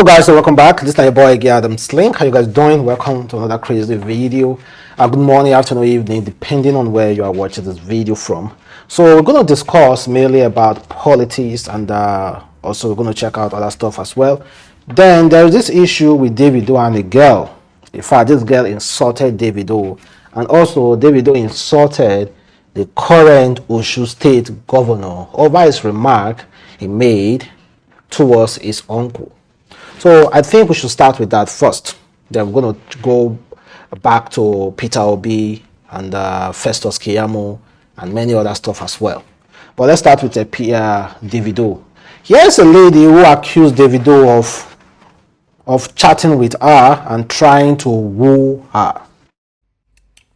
Guys, so welcome back. This is your boy Adamslink. How you guys doing? Welcome to another crazy video. Good morning, afternoon, evening, depending on where you are watching this video from. So we're going to discuss mainly about politics, and also we're going to check out other stuff as well. Then there is this issue with Davido and a girl. In fact, this girl insulted Davido, and also Davido insulted the current Osun State governor over his remark he made towards his uncle. So I think we should start with that first. Then we're going to go back to Peter Obi and Festus Keyamo and many other stuff as well. But let's start with Davido. Here's a lady who accused Davido of chatting with her and trying to woo her.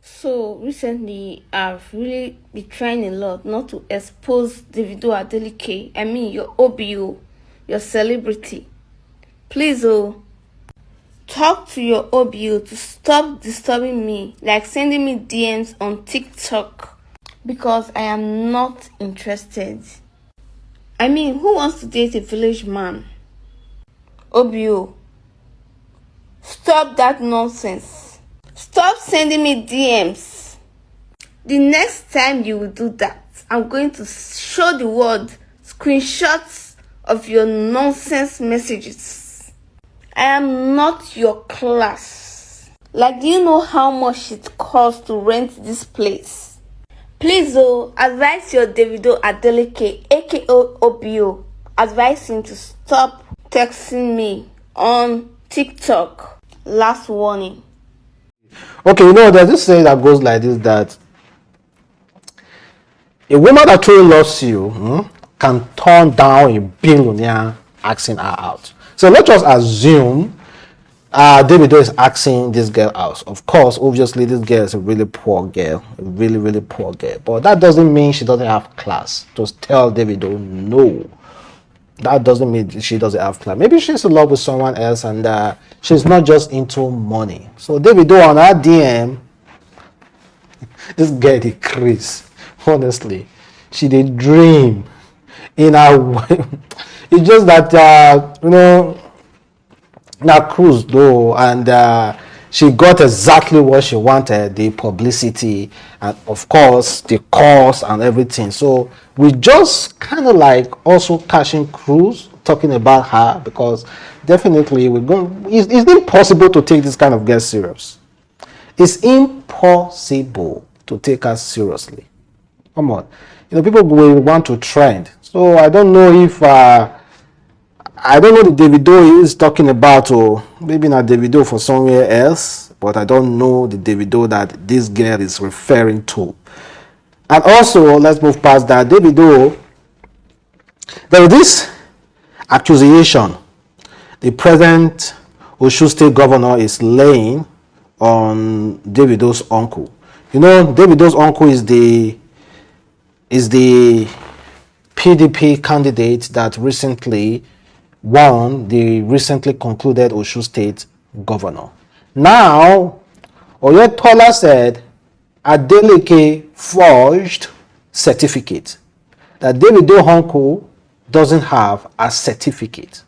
So recently, I've really been trying a lot not to expose Davido Adeleke. I mean, your OBO, your celebrity. Please, talk to your OBO to stop disturbing me, like sending me DMs on TikTok, because I am not interested. I mean, who wants to date a village man? OBO, stop that nonsense. Stop sending me DMs. The next time you will do that, I'm going to show the world screenshots of your nonsense messages. I am not your class. Like, do you know how much it costs to rent this place? Please, advise your Davido Adeleke, aka OBO, advise him to stop texting me on TikTok. Last warning. Okay, there's this saying that goes like this, that a woman that truly loves you can turn down a billionaire asking her out. So let's just assume Davido is asking this girl out. Of course, obviously, this girl is a really poor girl, a really, really poor girl. But that doesn't mean she doesn't have class. Just tell Davido no. That doesn't mean she doesn't have class. Maybe she's in love with someone else and she's not just into money. So Davido on her DM, this girl did Chris. Honestly, she did dream in her way. It's just that that cruise though, and she got exactly what she wanted, the publicity and of course the cost and everything. So we just kind of like also cashing cruise talking about her, because definitely it's impossible to take this kind of girl serious. It's impossible to take her seriously. Come on, people will want to trend. So I don't know if I don't know the Davido is talking about, or maybe not Davido for somewhere else, but I don't know the Davido that this girl is referring to. And also, let's move past that. Davido, there is this accusation the present Osun State governor is laying on Davido's uncle. Davido's uncle is the PDP candidate that recently won the recently concluded Osun State governor. Now, Oyetola said Adeleke forged certificate, that Davido uncle doesn't have a certificate.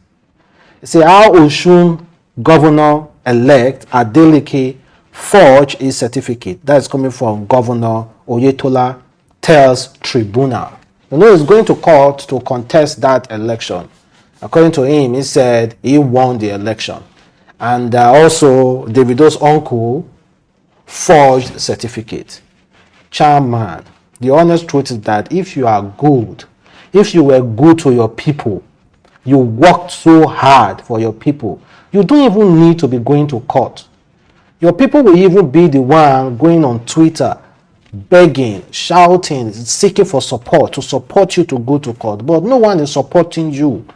You see how Osun governor-elect Adeleke forged his certificate. That is coming from Governor Oyetola tells Tribunal. He's going to court to contest that election. According to him, he said he won the election. And also, Davido's uncle forged certificate. Chairman, the honest truth is that if you are good, if you were good to your people, you worked so hard for your people, you don't even need to be going to court. Your people will even be the one going on Twitter, begging, shouting, seeking for support, to support you to go to court. But no one is supporting you.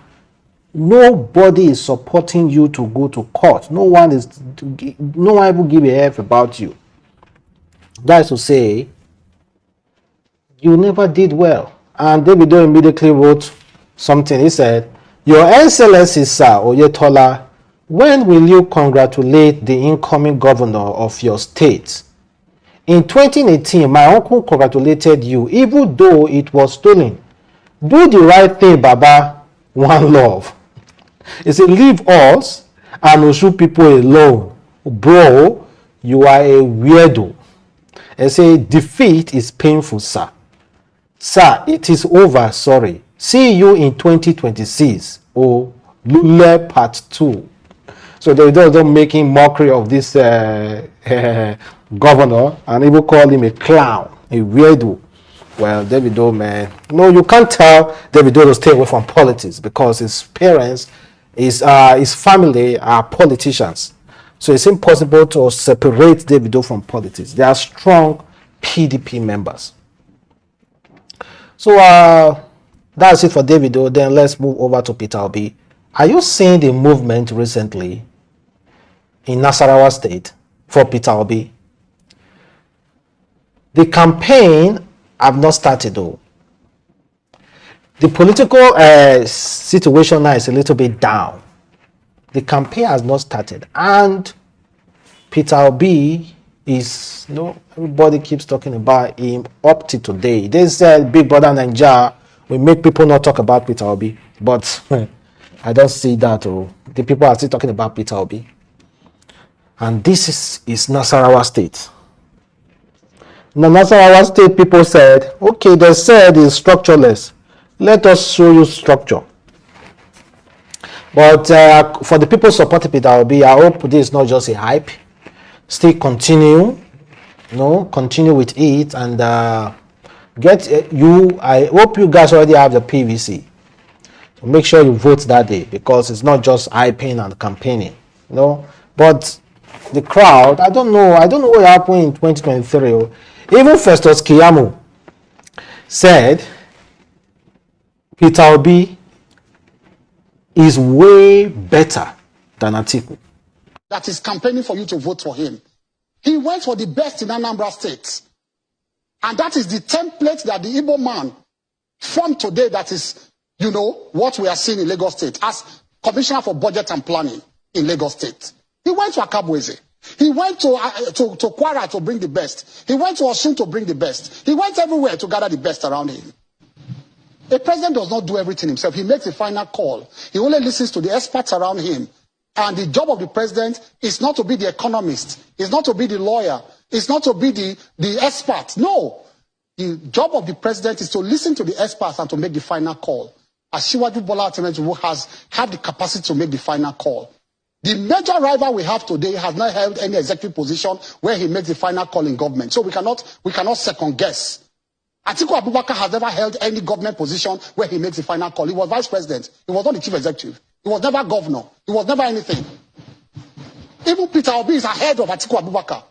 Nobody is supporting you to go to court. No one will give a F about you. That is to say, you never did well. And Davido immediately wrote something. He said, "Your Excellency, Sir Oyetola, when will you congratulate the incoming governor of your state? In 2018, my uncle congratulated you, even though it was stolen. Do the right thing, Baba. One love." He said, leave us and Oshu people alone. Bro, you are a weirdo. And say, defeat is painful, sir. Sir, it is over, sorry. See you in 2026. Oh, Lule Part 2. So they don't making mockery of this governor and even call him a clown, a weirdo. Well, Davido, man, no, you can't tell Davido to stay away from politics because his parents, his family are politicians. So it's impossible to separate Davido from politics. They are strong PDP members. So that's it for Davido. Then let's move over to Peter Obi. Are you seeing the movement recently in Nasarawa State for Peter Obi? The campaign have not started though. The political situation now is a little bit down. The campaign has not started, and Peter Obi is, everybody keeps talking about him up to today. They said Big Brother Naija will make people not talk about Peter Obi, but I don't see that. The people are still talking about Peter Obi. And this is Nasarawa State. Now, Nasarawa State people said, okay, they said it's structureless. Let us show you structure. But for the people supporting Peter Obi, I hope this is not just a hype. Still continue, continue with it, and I hope you guys already have the PVC. So make sure you vote that day, because it's not just hyping and campaigning, But the crowd, I don't know what happened in 2023. Even Festus Keyamo said Peter Obi is way better than Atiku. That is campaigning for you to vote for him. He went for the best in Anambra State. And that is the template that the Igbo man formed today, that is, what we are seeing in Lagos State as Commissioner for Budget and Planning in Lagos State. He went to Akabweze. He went to Kwara to bring the best. He went to Osun to bring the best. He went everywhere to gather the best around him. A president does not do everything himself. He makes a final call. He only listens to the experts around him. And the job of the president is not to be the economist. It's not to be the lawyer. It's not to be the expert. No. The job of the president is to listen to the experts and to make the final call. Asiwaju Bola Tinubu has had the capacity to make the final call. The major rival we have today has not held any executive position where he makes the final call in government. So we cannot second guess. Atiku Abubakar has never held any government position where he makes the final call. He was vice president. He was not the chief executive. He was never governor. He was never anything. Even Peter Obi is ahead of Atiku Abubakar.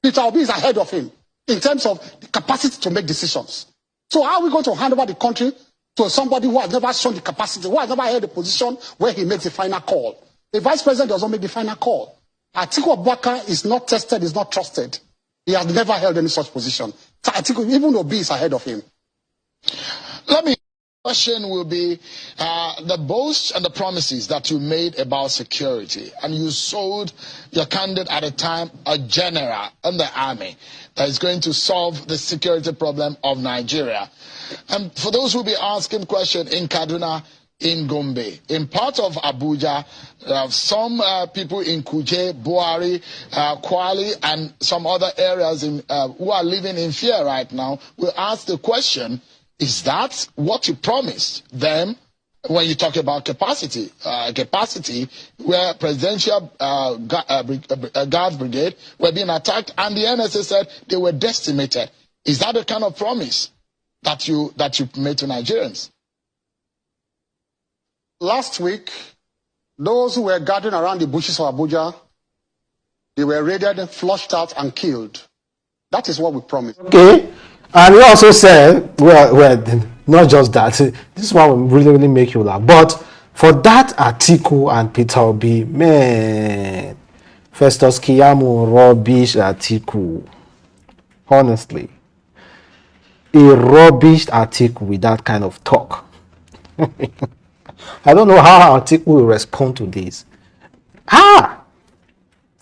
Peter Obi is ahead of him in terms of the capacity to make decisions. So how are we going to hand over the country to somebody who has never shown the capacity, who has never held a position where he makes the final call? The vice president does not make the final call. Atiku Abubakar is not tested, is not trusted. He has never held any such position. Atiku, even Obi is ahead of him. Question will be the boasts and the promises that you made about security, and you sold your candidate at a time, a general in the army that is going to solve the security problem of Nigeria. And for those who will be asking questions in Kaduna, in Gombe, in part of Abuja, some people in Kuje, Buhari, Kwali, and some other areas who are living in fear right now will ask the question, is that what you promised them when you talk about capacity? Capacity where presidential guard brigade were being attacked and the NSA said they were decimated. Is that the kind of promise that you made to Nigerians? Last week, those who were gathering around the bushes of Abuja, they were raided, flushed out, and killed. That is what we promised. Okay. And he also said, well, not just that. This one will really, really make you laugh. But for that Atiku and Peter Obi, man, Festus Keyamo rubbish Atiku. Honestly. He rubbished Atiku with that kind of talk. I don't know how Atiku will respond to this.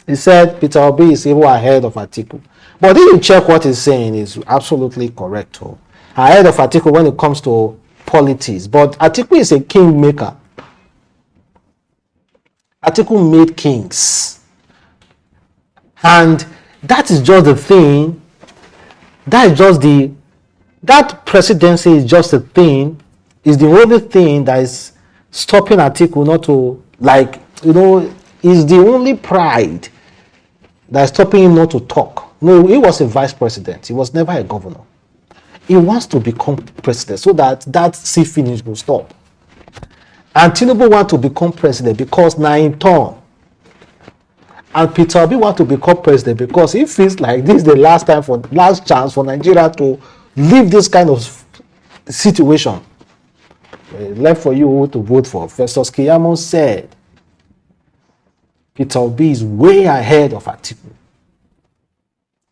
He said Peter Obi is even ahead of Atiku. But if you check what he's saying, is absolutely correct. Ahead of Atiku when it comes to politics. But Atiku is a kingmaker. Atiku made kings. And that is just the thing. That presidency is just a thing, is the only thing that is stopping Atiku not to, is the only pride that is stopping him not to talk. No, he was a vice president. He was never a governor. He wants to become president so that sea finish will stop. And Tinubu want to become president because now in turn. And Peter Obi want to become president because he feels like this is the last chance for Nigeria to leave this kind of situation. Left for you to vote for. Festus Keyamo said Peter Obi is way ahead of Atiku.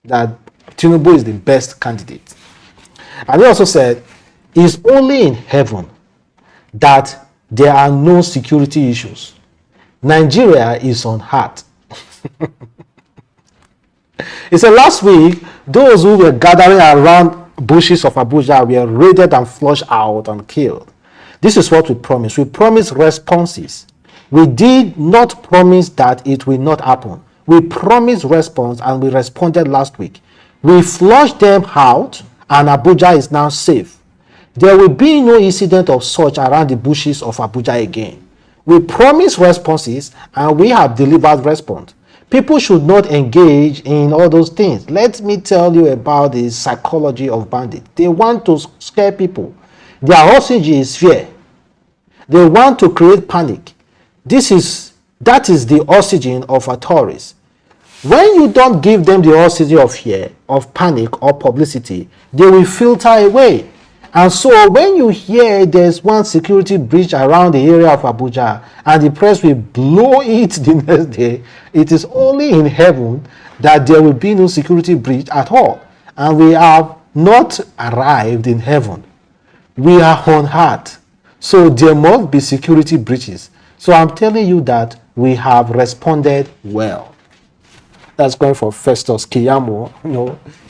That Tinubu is the best candidate. And he also said it's only in heaven that there are no security issues. Nigeria is on earth. He said last week, those who were gathering around bushes of Abuja were raided and flushed out and killed. This is what we promised. We promised responses. We did not promise that it will not happen. We promised response and we responded last week. We flushed them out and Abuja is now safe. There will be no incident of such around the bushes of Abuja again. We promised responses and we have delivered response. People should not engage in all those things. Let me tell you about the psychology of bandits. They want to scare people. Their hostage is fear. They want to create panic. That is the oxygen of a terrorist. When you don't give them the oxygen of fear, of panic or publicity, they will filter away. And so when you hear there's one security breach around the area of Abuja and the press will blow it the next day, it is only in heaven that there will be no security breach at all. And we have not arrived in heaven. We are on earth. So there must be security breaches. So I'm telling you that we have responded well. That's going for Festus Keyamo.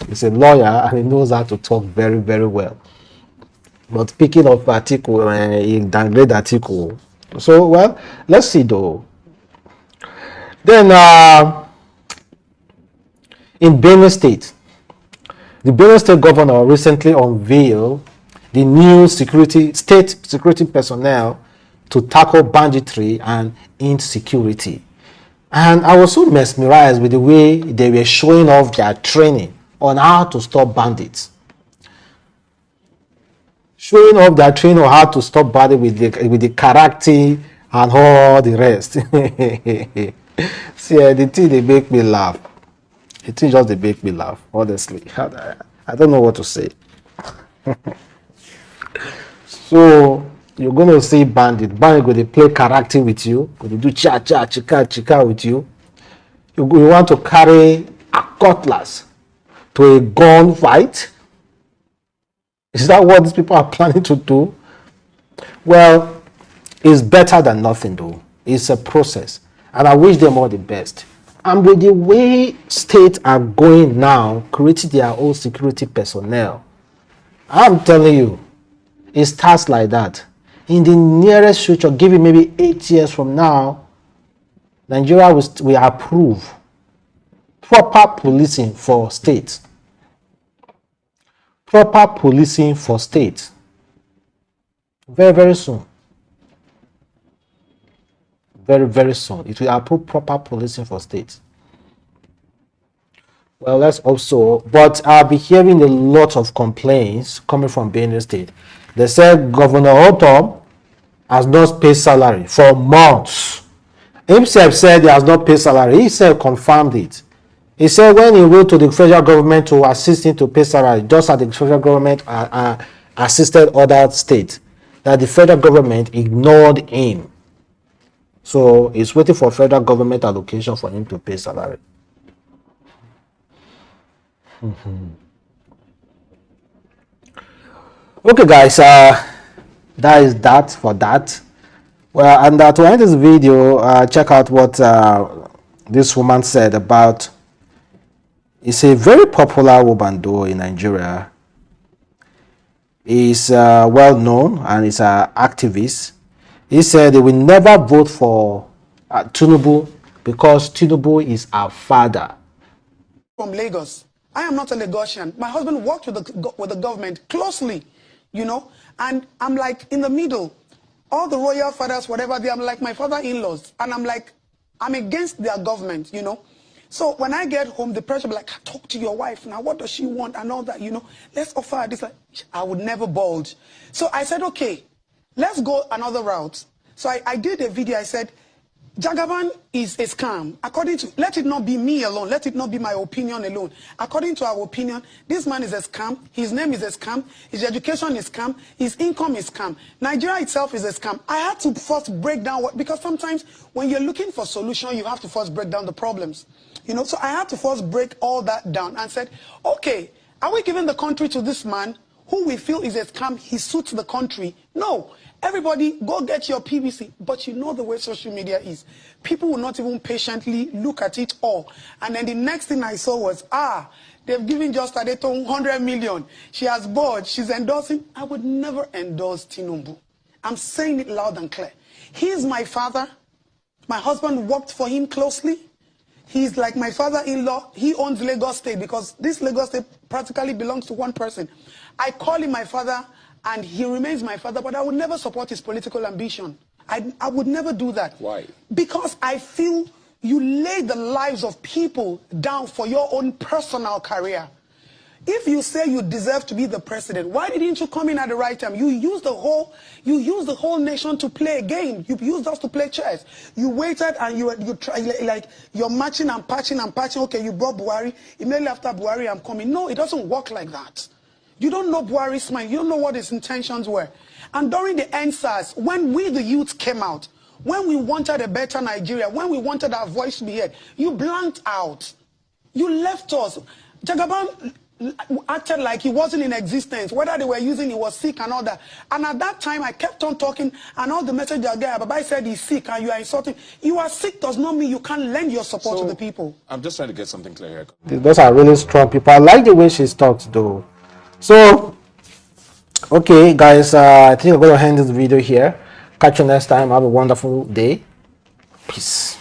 He's a lawyer and he knows how to talk very, very well. But speaking of Atiku, he downgraded Atiku. So, well, let's see though. Then, in Benue State, the Benue State governor recently unveiled the new state security personnel to tackle banditry and insecurity. And I was so mesmerized with the way they were showing off their training on how to stop bandits. Showing off their training on how to stop bandits with the character and all the rest. See, the thing they make me laugh. The thing just they make me laugh, honestly. I don't know what to say. So you're gonna see bandit go to play character with you, go to do chika with you. You want to carry a cutlass to a gun fight. Is that what these people are planning to do? Well, it's better than nothing though. It's a process, and I wish them all the best. And with the way states are going now, creating their own security personnel, I'm telling you, it starts like that. In the nearest future, give it maybe 8 years from now, Nigeria will approve proper policing for states. Proper policing for states. Very, very soon. Very, very soon. It will approve proper policing for states. Well, let's also, but I'll be hearing a lot of complaints coming from Benue State. They said Governor Otom has not paid salary for months. Himself said he has not paid salary. He said confirmed it. He said when he wrote to the federal government to assist him to pay salary, just as the federal government assisted other states, that the federal government ignored him. So he's waiting for federal government allocation for him to pay salary. Okay, guys, that is that for that. Well, and to end this video, check out what this woman said about. It's a very popular woman though in Nigeria. He's well known and he's an activist. He said they will never vote for Tinubu, because Tinubu is our father. From Lagos. I am not a Lagosian. My husband worked with the government closely, you know, and I'm like in the middle. All the royal fathers, whatever, they are like my father-in-laws, and I'm like, I'm against their government, you know. So when I get home, the pressure be like, talk to your wife now. What does she want and all that, you know? Let's offer her this. Like, I would never bulge. So I said, okay, let's go another route. So I did a video. I said, Jagaban is a scam. According to, let it not be me alone. Let it not be my opinion alone. According to our opinion, this man is a scam. His name is a scam. His education is scam. His income is scam. Nigeria itself is a scam. I had to first break down what, because sometimes when you're looking for solution, you have to first break down the problems. You know, so I had to first break all that down and said, okay, are we giving the country to this man who we feel is a scam? He suits the country. No. Everybody, go get your PVC. But you know the way social media is. People will not even patiently look at it all. And then the next thing I saw was, they've given just Adeton 100 million. She has bought, she's endorsing. I would never endorse Tinubu. I'm saying it loud and clear. He's my father. My husband worked for him closely. He's like my father-in-law. He owns Lagos State because this Lagos State practically belongs to one person. I call him my father and he remains my father, but I would never support his political ambition. I would never do that. Why? Because I feel you lay the lives of people down for your own personal career. If you say you deserve to be the president, why didn't you come in at the right time? You use the whole nation to play a game. You used us to play chess. You waited and you try, like you're matching and patching and patching. Okay, you brought Buhari. Immediately after Buhari, I'm coming. No, it doesn't work like that. You don't know Buhari's mind. You don't know what his intentions were. And during the NSAS, when we the youth came out, when we wanted a better Nigeria, when we wanted our voice to be heard, you blanked out. You left us. Jagaban acted like he wasn't in existence. Whether they were using, he was sick and all that. And at that time, I kept on talking, and all the messages I get, Baba said he's sick, and you are insulting. You are sick does not mean you can't lend your support to the people. I'm just trying to get something clear here. Those are really strong people. I like the way she's talked, though. So, okay, guys, I think I'm going to end this video here. Catch you next time. Have a wonderful day. Peace.